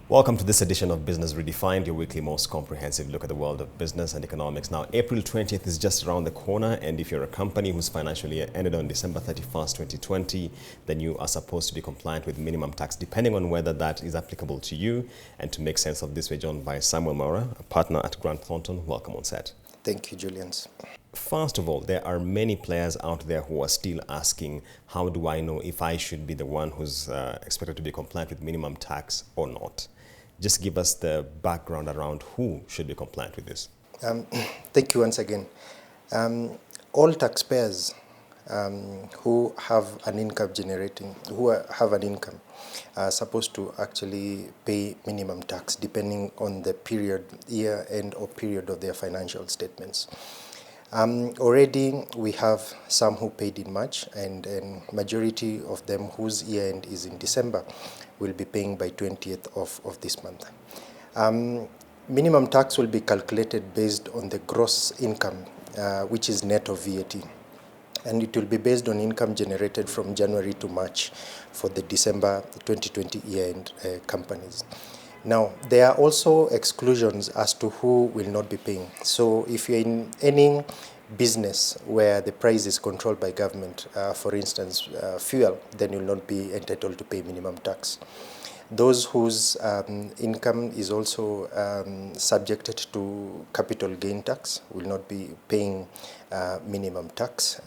Welcome to this edition of Business Redefined, your weekly most comprehensive look at the world of business and economics. Now, April 20th is just around the corner, and if you're a company whose financial year ended on December 31st, 2020, then you are supposed to be compliant with minimum tax, depending on whether that is applicable to you. And to make sense of this, we're joined by Samuel Mora, a partner at Grant Thornton. Welcome on set. Thank you, Julians. First of all, there are many players out there who are still asking, how do I know if I should be the one who's expected to be compliant with minimum tax or not? Just give us the background around who should be compliant with this. Thank you once again. All taxpayers who have an income are supposed to actually pay minimum tax depending on the period, year end or period of their financial statements. Already we have some who paid in March, and majority of them whose year end is in December will be paying by 20th of this month. Minimum tax will be calculated based on the gross income, which is net of VAT. And it will be based on income generated from January to March for the December 2020 year-end companies. Now, there are also exclusions as to who will not be paying. So if you're in any business where the price is controlled by government, for instance, fuel, then you'll not be entitled to pay minimum tax. Those whose income is also subjected to capital gain tax will not be paying minimum tax.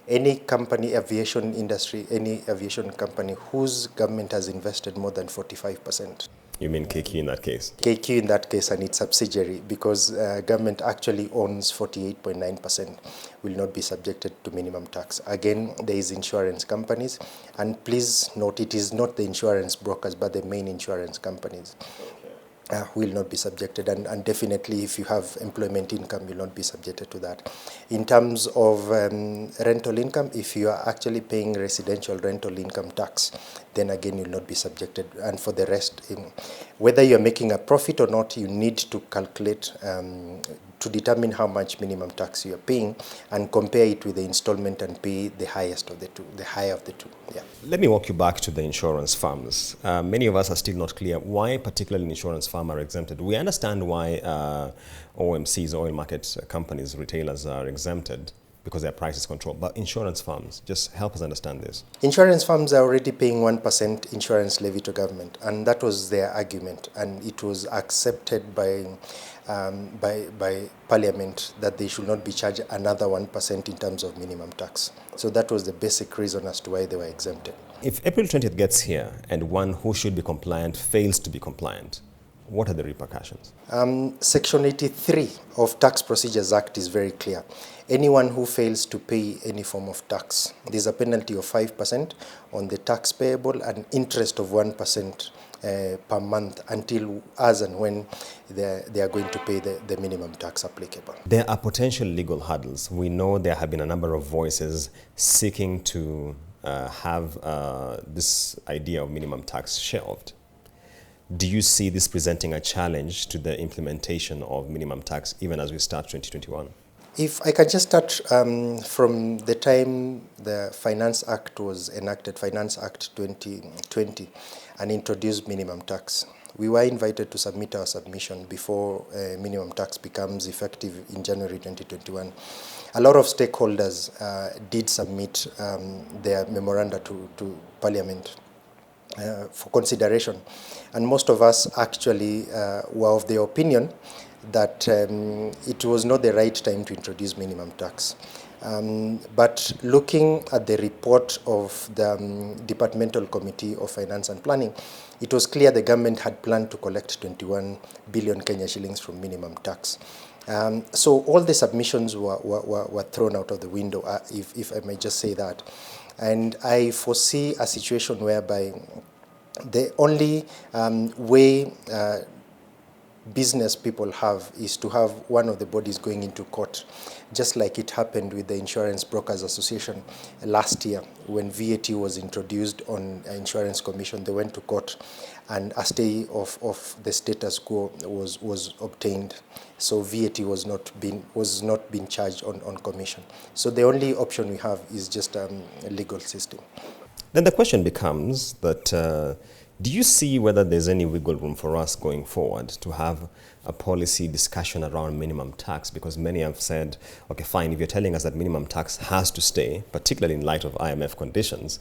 Any company, aviation industry, any aviation company whose government has invested more than 45%. You mean KQ in that case? KQ in that case and its subsidiary, because government actually owns 48.9%, will not be subjected to minimum tax. Again, there is insurance companies, and please note it is not the insurance brokers but the main insurance companies. Will not be subjected, and definitely if you have employment income, you'll not be subjected to that. In terms of rental income, if you are actually paying residential rental income tax, then again you'll not be subjected. And for the rest, whether you're making a profit or not, you need to calculate to determine how much minimum tax you are paying and compare it with the installment and pay the highest of the two, the higher of the two. Yeah. Let me walk you back to the insurance firms. Many of us are still not clear why particularly insurance firms are exempted. We understand why OMCs, oil market companies, retailers are exempted because their price is controlled. But insurance firms, just help us understand this. Insurance firms are already paying 1% insurance levy to government, and that was their argument, and it was accepted by Parliament that they should not be charged another 1% in terms of minimum tax. So that was the basic reason as to why they were exempted. If April 20th gets here and one who should be compliant fails to be compliant, what are the repercussions? Section 83 of Tax Procedures Act is very clear. Anyone who fails to pay any form of tax, there's a penalty of 5% on the tax payable and interest of 1% per month until as and when they are going to pay the minimum tax applicable. There are potential legal hurdles. We know there have been a number of voices seeking to have this idea of minimum tax shelved. Do you see this presenting a challenge to the implementation of minimum tax even as we start 2021? If I can just start from the time the Finance Act was enacted, Finance Act 2020, and introduced minimum tax. We were invited to submit our submission before minimum tax becomes effective in January 2021. A lot of stakeholders did submit their memoranda to Parliament for consideration, and most of us actually were of the opinion that it was not the right time to introduce minimum tax. But looking at the report of the Departmental Committee of Finance and Planning, it was clear the government had planned to collect 21 billion Kenya shillings from minimum tax. So all the submissions were thrown out of the window, if I may just say that. And I foresee a situation whereby the only way business people have is to have one of the bodies going into court, just like it happened with the Insurance Brokers Association last year when VAT was introduced on Insurance Commission. They went to court and a stay of the status quo was obtained. So VAT was not being charged on commission. So the only option we have is just a legal system. Then the question becomes that Do you see whether there's any wiggle room for us going forward to have a policy discussion around minimum tax? Because many have said, okay, fine, if you're telling us that minimum tax has to stay, particularly in light of IMF conditions,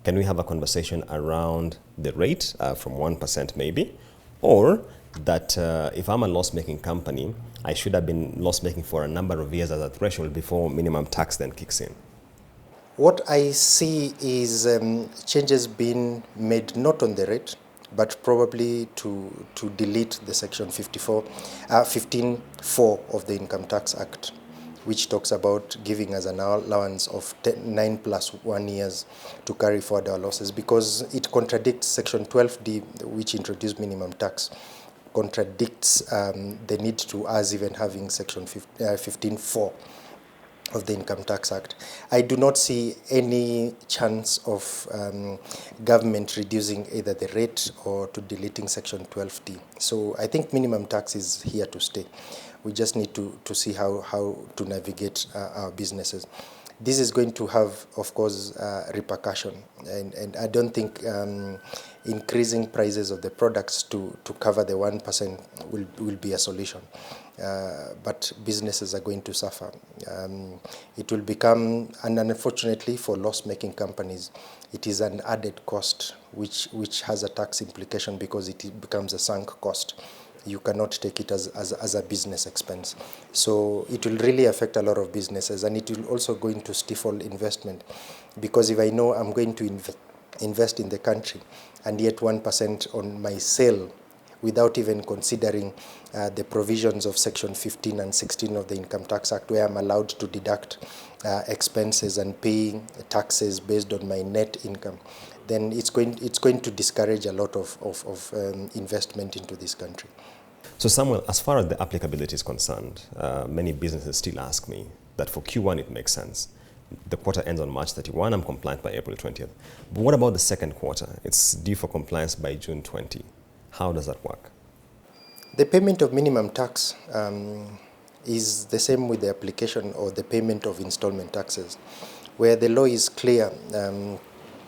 can we have a conversation around the rate from 1% maybe? Or that if I'm a loss-making company, I should have been loss-making for a number of years as a threshold before minimum tax then kicks in? What I see is changes being made not on the rate, but probably to delete the section 15(4) of the Income Tax Act, which talks about giving us an allowance of 9 plus 1 years to carry forward our losses, because it contradicts section 12D, which introduced minimum tax, contradicts the need to us even having section 15(4) of the Income Tax Act. I do not see any chance of government reducing either the rate or to deleting section 12D. So I think minimum tax is here to stay. We just need to see how to navigate our businesses. This is going to have, of course, repercussion, and I don't think increasing prices of the products to cover the 1% will be a solution. But businesses are going to suffer. It will become, and unfortunately for loss-making companies, it is an added cost which has a tax implication because it becomes a sunk cost. You cannot take it as a business expense. So it will really affect a lot of businesses, and it will also going to stifle investment, because if I know I'm going to invest in the country and yet 1% on my sale without even considering the provisions of section 15 and 16 of the Income Tax Act, where I'm allowed to deduct expenses and pay taxes based on my net income, then it's going to discourage a lot of investment into this country. So Samuel, as far as the applicability is concerned, many businesses still ask me that for Q1 it makes sense. The quarter ends on March 31, I'm compliant by April 20th. But what about the second quarter? It's due for compliance by June 20. How does that work? The payment of minimum tax is the same with the application or the payment of installment taxes, where the law is clear.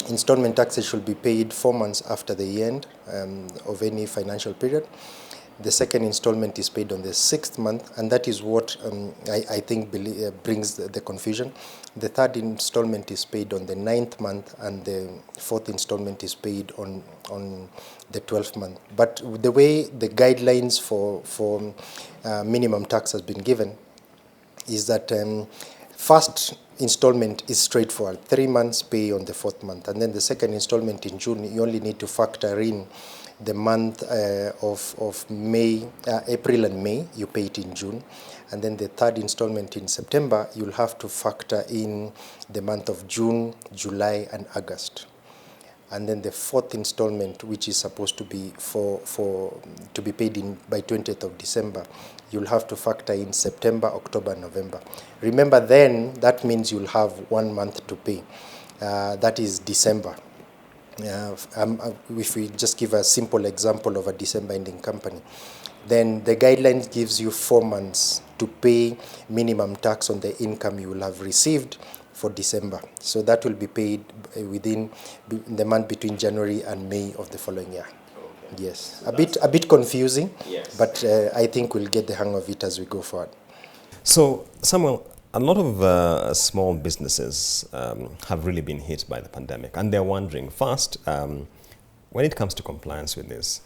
Installment taxes should be paid 4 months after the end of any financial period. The second installment is paid on the 6th month, and that is what I think brings the confusion. The third installment is paid on the 9th month, and the fourth installment is paid on the 12th month. But the way the guidelines for minimum tax has been given is that first installment is straightforward, 3 months pay on the 4th month, and then the second installment in June, you only need to factor in the month of May, April and May, you pay it in June. And then the third installment in September, you'll have to factor in the month of June, July and August. And then the fourth installment, which is supposed to be to be paid in by 20th of December, you'll have to factor in September, October, November. Remember then, that means you'll have 1 month to pay. That is December. If we just give a simple example of a December ending company, then the guidelines gives you 4 months to pay minimum tax on the income you will have received for December. So that will be paid within the month between January and May of the following year. Okay. Yes, so a bit confusing, yes. But I think we'll get the hang of it as we go forward. So Samuel, a lot of small businesses have really been hit by the pandemic, and they're wondering, first, when it comes to compliance with this,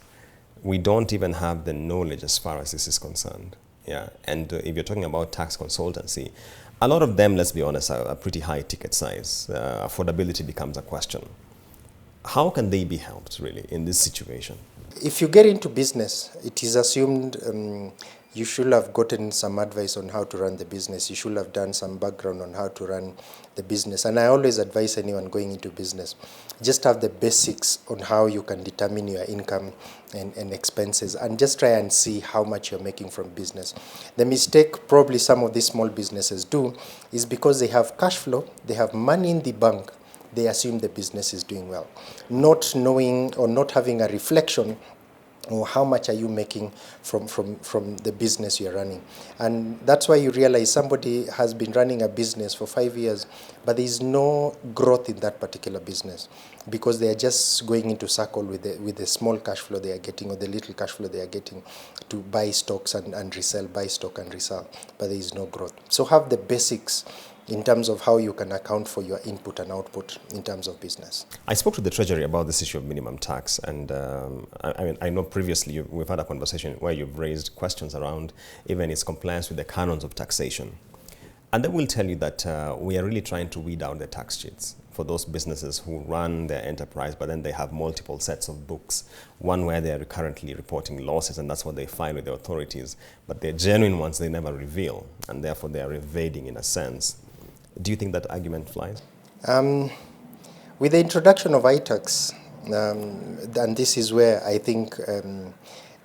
we don't even have the knowledge as far as this is concerned. Yeah, and if you're talking about tax consultancy, a lot of them, let's be honest, are pretty high ticket size. Affordability becomes a question. How can they be helped, really, in this situation? If you get into business, it is assumed you should have gotten some advice on how to run the business. You should have done some background on how to run the business. And I always advise anyone going into business, just have the basics on how you can determine your income and expenses, and just try and see how much you're making from business. The mistake probably some of these small businesses do is because they have cash flow, they have money in the bank, they assume the business is doing well, not knowing or not having a reflection or how much are you making from the business you're running. And that's why you realize somebody has been running a business for 5 years, but there is no growth in that particular business because they are just going into circle with the small cash flow they are getting, or the little cash flow they are getting, to buy stocks and resell, buy stock and resell, but there is no growth. So have the basics in terms of how you can account for your input and output in terms of business. I spoke to the Treasury about this issue of minimum tax, and I know previously we've had a conversation where you've raised questions around even its compliance with the canons of taxation. And they will tell you that we are really trying to weed out the tax cheats for those businesses who run their enterprise, but then they have multiple sets of books. One where they're currently reporting losses, and that's what they file with the authorities. But the genuine ones they never reveal, and therefore they are evading in a sense. Do you think that argument flies? With the introduction of iTax, and this is where I think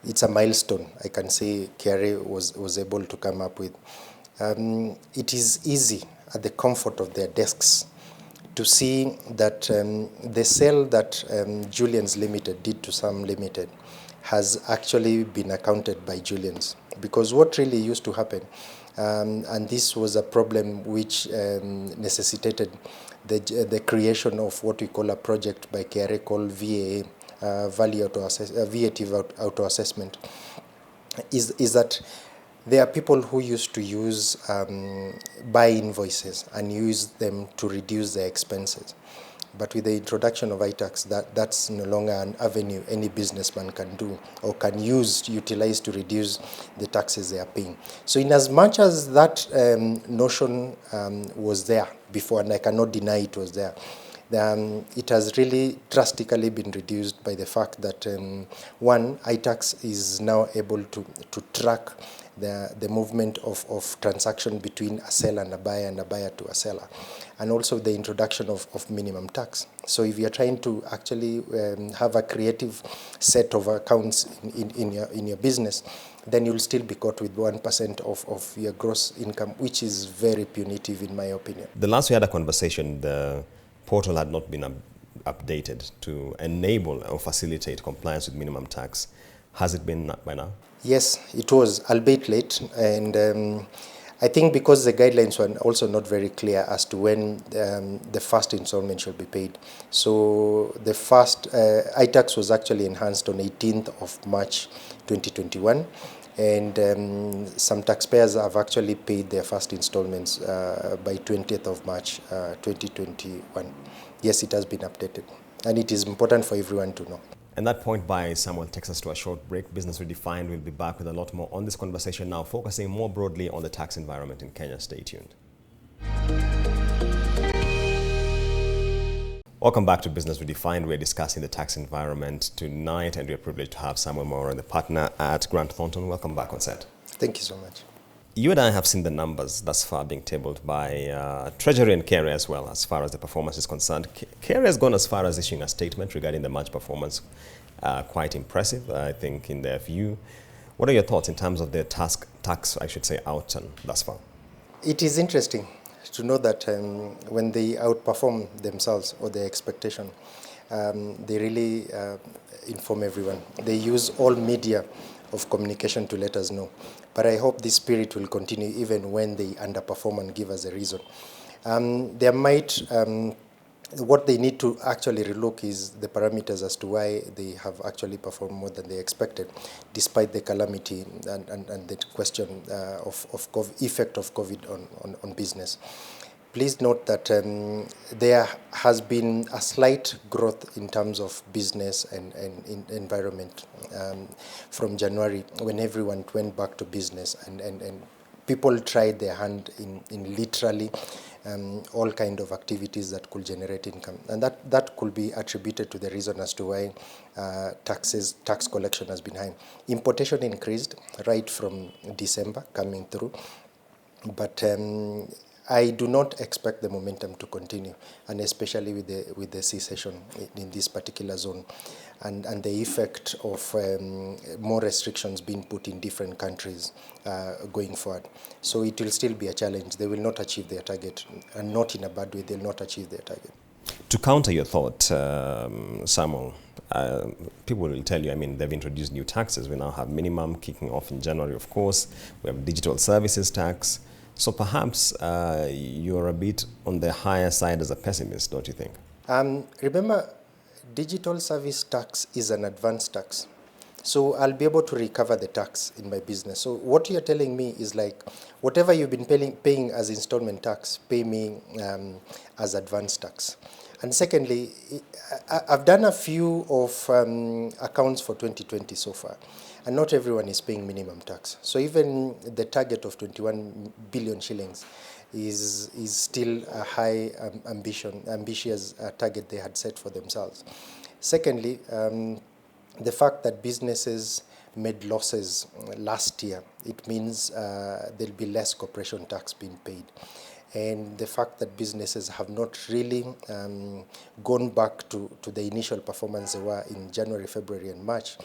it's a milestone, I can say KRA was able to come up with. It is easy at the comfort of their desks to see that the sale that Julian's Limited did to Sam Limited has actually been accounted by Julian's. Because what really used to happen, and this was a problem which necessitated the creation of what we call a project by KRA called VAA, VAT auto assessment, is that there are people who used to use buy invoices and use them to reduce their expenses. But with the introduction of iTax, that's no longer an avenue any businessman can do or can utilize to reduce the taxes they are paying. So in as much as that notion was there before, and I cannot deny it was there, it has really drastically been reduced by the fact that, one, iTax is now able to track the movement of transaction between a seller and a buyer to a seller, and also the introduction of minimum tax. So if you're trying to actually have a creative set of accounts in your business, then you'll still be caught with 1% of your gross income, which is very punitive in my opinion. The last we had a conversation, the portal had not been updated to enable or facilitate compliance with minimum tax. Has it been by now? Yes, it was, albeit late, and I think because the guidelines were also not very clear as to when the first installment should be paid. So the first iTax was actually enhanced on 18th of March 2021, and some taxpayers have actually paid their first installments by 20th of March 2021. Yes, it has been updated, and it is important for everyone to know. And that point by Samuel takes us to a short break. Business Redefined will be back with a lot more on this conversation now, focusing more broadly on the tax environment in Kenya. Stay tuned. Welcome back to Business Redefined. We're discussing the tax environment tonight, and we're privileged to have Samuel Moore, the partner at Grant Thornton. Welcome back on set. Thank you so much. You and I have seen the numbers thus far being tabled by Treasury and KRA as well, as far as the performance is concerned. KRA has gone as far as issuing a statement regarding the March performance. Quite impressive, I think, in their view. What are your thoughts in terms of their tax, outturn thus far? It is interesting to know that when they outperform themselves or their expectation, they really inform everyone. They use all media of communication to let us know. But I hope this spirit will continue even when they underperform and give us a reason. There might, what they need to actually relook is the parameters as to why they have actually performed more than they expected, despite the calamity and the question of effect of COVID on business. Please note that there has been a slight growth in terms of business and environment from January, when everyone went back to business and people tried their hand in literally all kind of activities that could generate income. And that could be attributed to the reason as to why tax collection has been high. Importation increased right from December coming through, but I do not expect the momentum to continue, and especially with the cessation in this particular zone, and the effect of more restrictions being put in different countries going forward. So it will still be a challenge. They will not achieve their target, and not in a bad way. They will not achieve their target. To counter your thought, Samuel, people will tell you, I mean, they've introduced new taxes. We now have minimum kicking off in January, of course. We have digital services tax. So perhaps you're a bit on the higher side as a pessimist, don't you think? Remember, digital service tax is an advanced tax. So I'll be able to recover the tax in my business. So what you're telling me is like, whatever you've been paying as installment tax, pay me as advanced tax. And secondly, I've done a few of accounts for 2020 so far, and not everyone is paying minimum tax. So even the target of 21 billion shillings is still a high ambitious target they had set for themselves. Secondly, the fact that businesses made losses last year, it means there'll be less corporation tax being paid. And the fact that businesses have not really gone back to the initial performance they were in January, February, and March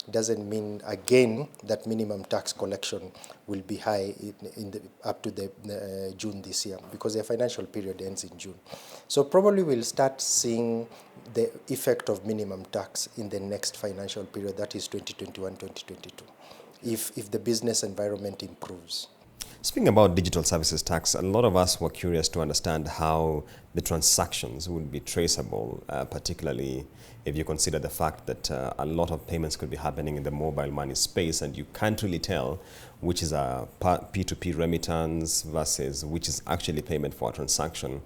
doesn't mean, again, that minimum tax collection will be high up to the June this year, because their financial period ends in June. So probably we'll start seeing the effect of minimum tax in the next financial period, that is 2021-2022, if the business environment improves. Speaking about digital services tax, a lot of us were curious to understand how the transactions would be traceable, particularly if you consider the fact that a lot of payments could be happening in the mobile money space, and you can't really tell which is a P2P remittance versus which is actually payment for a transaction.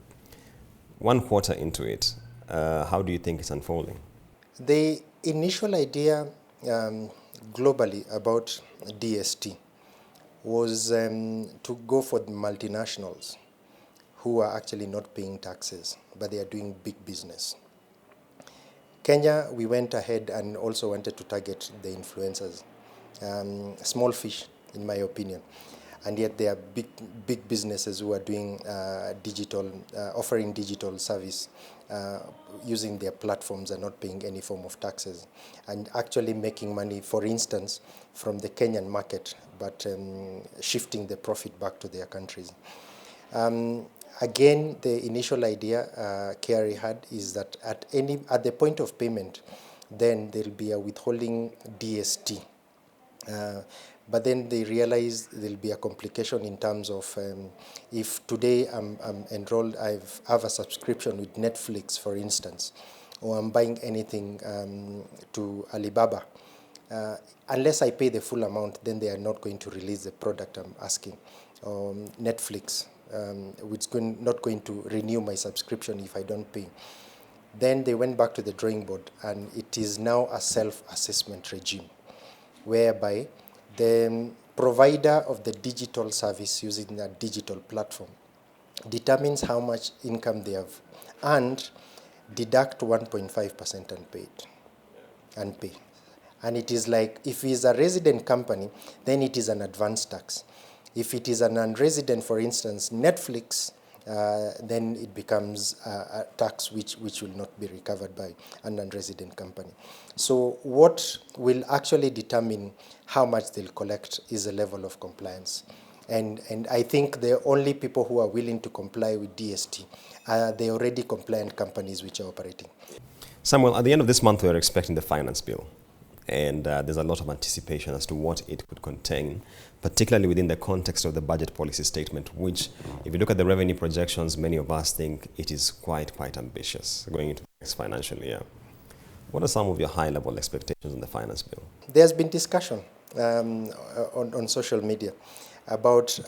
1 quarter into it, how do you think it's unfolding? The initial idea globally about DST was to go for the multinationals who are actually not paying taxes, but they are doing big business. Kenya, we went ahead and also wanted to target the influencers, small fish, in my opinion. And yet they are big businesses who are doing offering digital service, using their platforms and not paying any form of taxes, and actually making money, for instance, from the Kenyan market, but shifting the profit back to their countries. Again, the initial idea KRA had is that at the point of payment, then there'll be a withholding DST. But then they realized there'll be a complication in terms of if today I'm enrolled, I have a subscription with Netflix, for instance, or I'm buying anything to Alibaba, unless I pay the full amount, then they are not going to release the product I'm asking. Netflix, which is not going to renew my subscription if I don't pay. Then they went back to the drawing board, and it is now a self-assessment regime, whereby the provider of the digital service using a digital platform determines how much income they have earned, deduct 1.5% and pay. And it is like, if it's a resident company, then it is an advanced tax. If it is an unresident, for instance, Netflix, then it becomes a tax which will not be recovered by an unresident company. So what will actually determine how much they'll collect is the level of compliance. And I think the only people who are willing to comply with DST are the already compliant companies which are operating. Samuel, at the end of this month, we're expecting the finance bill. And there's a lot of anticipation as to what it could contain, particularly within the context of the budget policy statement, which, if you look at the revenue projections, many of us think it is quite ambitious going into the next financial year. What are some of your high-level expectations on the finance bill? There's been discussion on social media about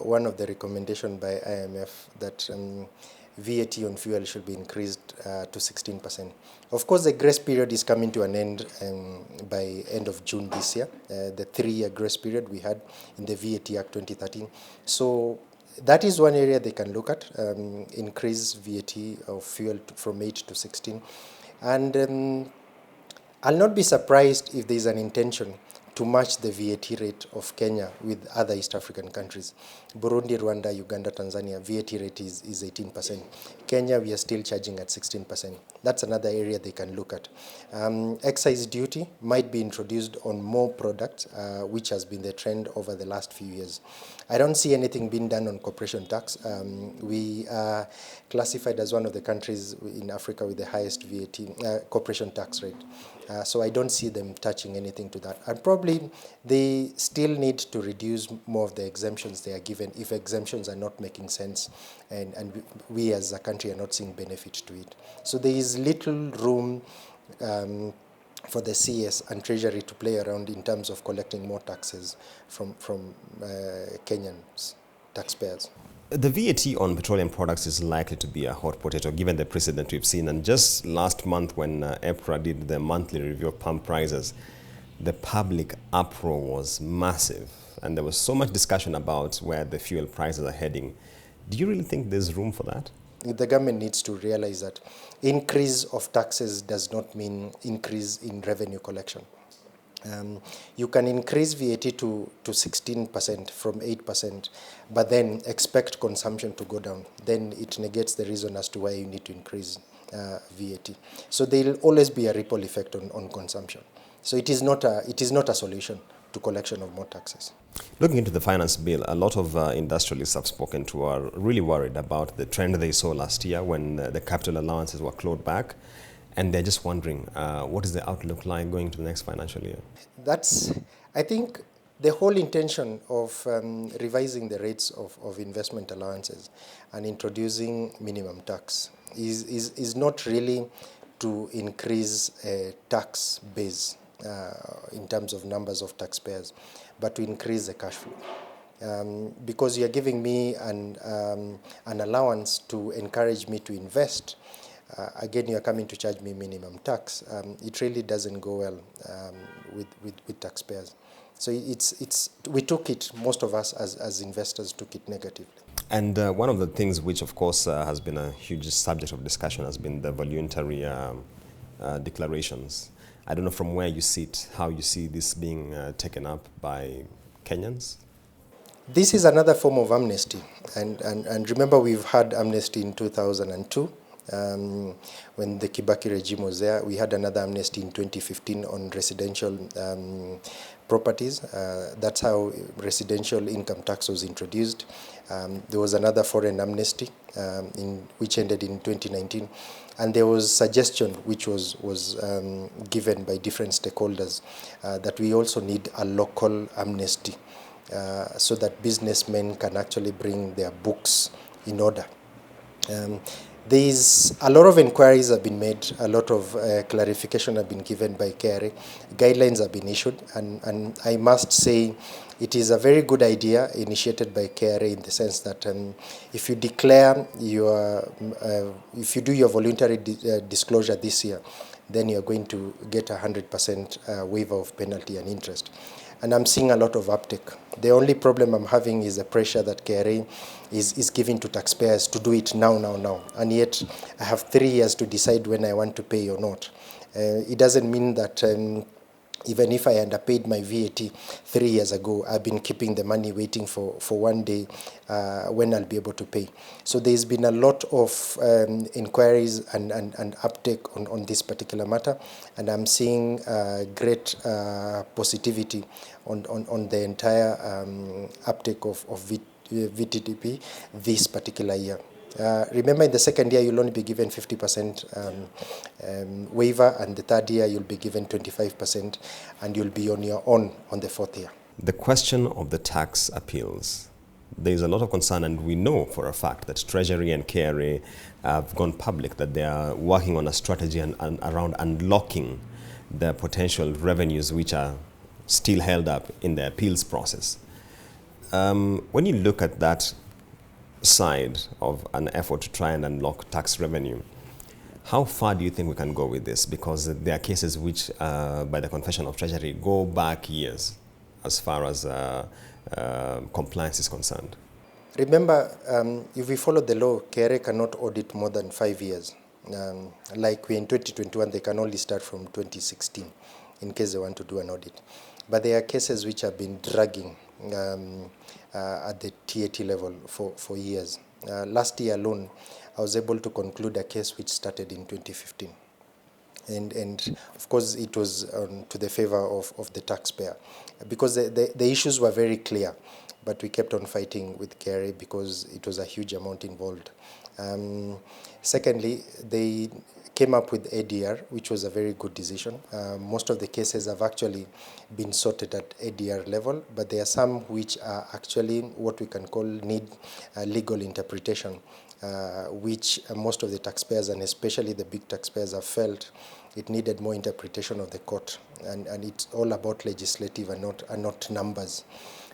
one of the recommendations by IMF that VAT on fuel should be increased to 16%. Of course, the grace period is coming to an end by end of June this year, the 3-year grace period we had in the VAT Act 2013. So that is one area they can look at, increase VAT of fuel from 8 to 16. And I'll not be surprised if there's an intention to match the VAT rate of Kenya with other East African countries. Burundi, Rwanda, Uganda, Tanzania, VAT rate is 18%. Kenya, we are still charging at 16%. That's another area they can look at. Excise duty might be introduced on more products, which has been the trend over the last few years. I don't see anything being done on corporation tax. We are classified as one of the countries in Africa with the highest VAT corporation tax rate. So I don't see them touching anything to that. And probably they still need to reduce more of the exemptions they are given if exemptions are not making sense and we as a country are not seeing benefit to it. So there is little room for the CS and Treasury to play around in terms of collecting more taxes from Kenyan taxpayers. The VAT on petroleum products is likely to be a hot potato given the precedent we've seen. And just last month when EPRA did the monthly review of pump prices, the public uproar was massive. And there was so much discussion about where the fuel prices are heading. Do you really think there's room for that? The government needs to realize that increase of taxes does not mean increase in revenue collection. You can increase VAT to 16% from 8%, but then expect consumption to go down. Then it negates the reason as to why you need to increase VAT. So there will always be a ripple effect on consumption. So it is not a solution to collection of more taxes. Looking into the finance bill, a lot of industrialists I've spoken to are really worried about the trend they saw last year when the capital allowances were clawed back. And they're just wondering, what is the outlook like going to the next financial year? I think the whole intention of revising the rates of investment allowances and introducing minimum tax is not really to increase a tax base in terms of numbers of taxpayers, but to increase the cash flow. Because you're giving me an allowance to encourage me to invest, again, you're coming to charge me minimum tax. It really doesn't go well with taxpayers. So we took it, most of us as investors took it negatively. And one of the things which, of course, has been a huge subject of discussion has been the voluntary declarations. I don't know from where you sit, how you see this being taken up by Kenyans? This is another form of amnesty. And remember, we've had amnesty in 2002. When the Kibaki regime was there. We had another amnesty in 2015 on residential properties. That's how residential income tax was introduced. There was another foreign amnesty which ended in 2019. And there was suggestion which was given by different stakeholders that we also need a local amnesty so that businessmen can actually bring their books in order. There's a lot of inquiries have been made, a lot of clarification have been given by KRA, guidelines have been issued, and I must say it is a very good idea initiated by KRA in the sense that if you declare if you do your voluntary disclosure this year, then you're going to get 100% waiver of penalty and interest. And I'm seeing a lot of uptake. The only problem I'm having is the pressure that KRA is giving to taxpayers to do it now. And yet I have 3 years to decide when I want to pay or not. It doesn't mean that even if I underpaid my VAT 3 years ago, I've been keeping the money waiting for one day when I'll be able to pay. So there's been a lot of inquiries and uptake on this particular matter, and I'm seeing great positivity on the entire uptake of VTDP this particular year. Remember, in the second year, you'll only be given 50% waiver, and the third year, you'll be given 25%, and you'll be on your own on the fourth year. The question of the tax appeals. There is a lot of concern, and we know for a fact that Treasury and KRA have gone public, that they are working on a strategy around unlocking the potential revenues which are still held up in the appeals process. When you look at that side of an effort to try and unlock tax revenue, how far do you think we can go with this? Because there are cases which, by the confession of Treasury, go back years as far as compliance is concerned. Remember, if we follow the law, KRA cannot audit more than 5 years. Like we're in 2021, they can only start from 2016. in case they want to do an audit. But there are cases which have been dragging at the TAT level for years. Last year alone, I was able to conclude a case which started in 2015. And of course, it was to the favor of the taxpayer, because the issues were very clear, but we kept on fighting with KRA because it was a huge amount involved. Secondly, they came up with ADR, which was a very good decision. Most of the cases have actually been sorted at ADR level, but there are some which are actually what we can call need legal interpretation, which most of the taxpayers, and especially the big taxpayers, have felt it needed more interpretation of the court, and it's all about legislative and not numbers.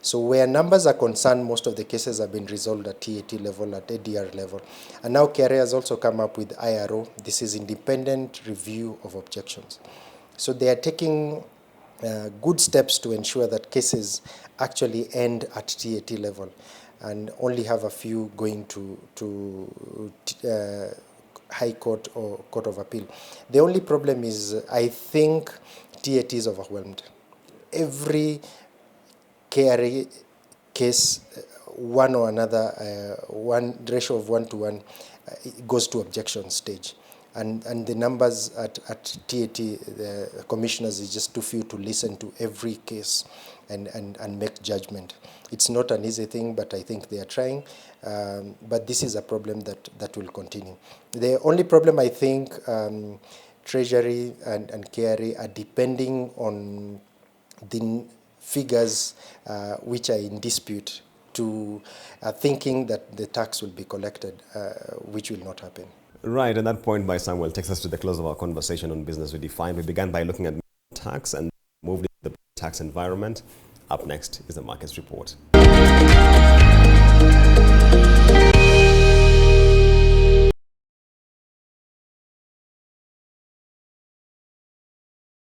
So where numbers are concerned, most of the cases have been resolved at TAT level, at ADR level. And now KRA has also come up with IRO. This is independent review of objections. So they are taking good steps to ensure that cases actually end at TAT level and only have a few going to High Court or Court of Appeal. The only problem is I think TAT is overwhelmed. Every KRA case, one or another, one ratio of 1 to 1, it goes to objection stage. And the numbers at TAT, the commissioners, is just too few to listen to every case and make judgment. It's not an easy thing, but I think they are trying. But this is a problem that will continue. The only problem, I think, Treasury and KRA are depending on the figures which are in dispute to thinking that the tax will be collected, which will not happen. Right, and that point by Samuel takes us to the close of our conversation on Business Redefined. We began by looking at tax and moved into the tax environment. Up next is the Markets Report.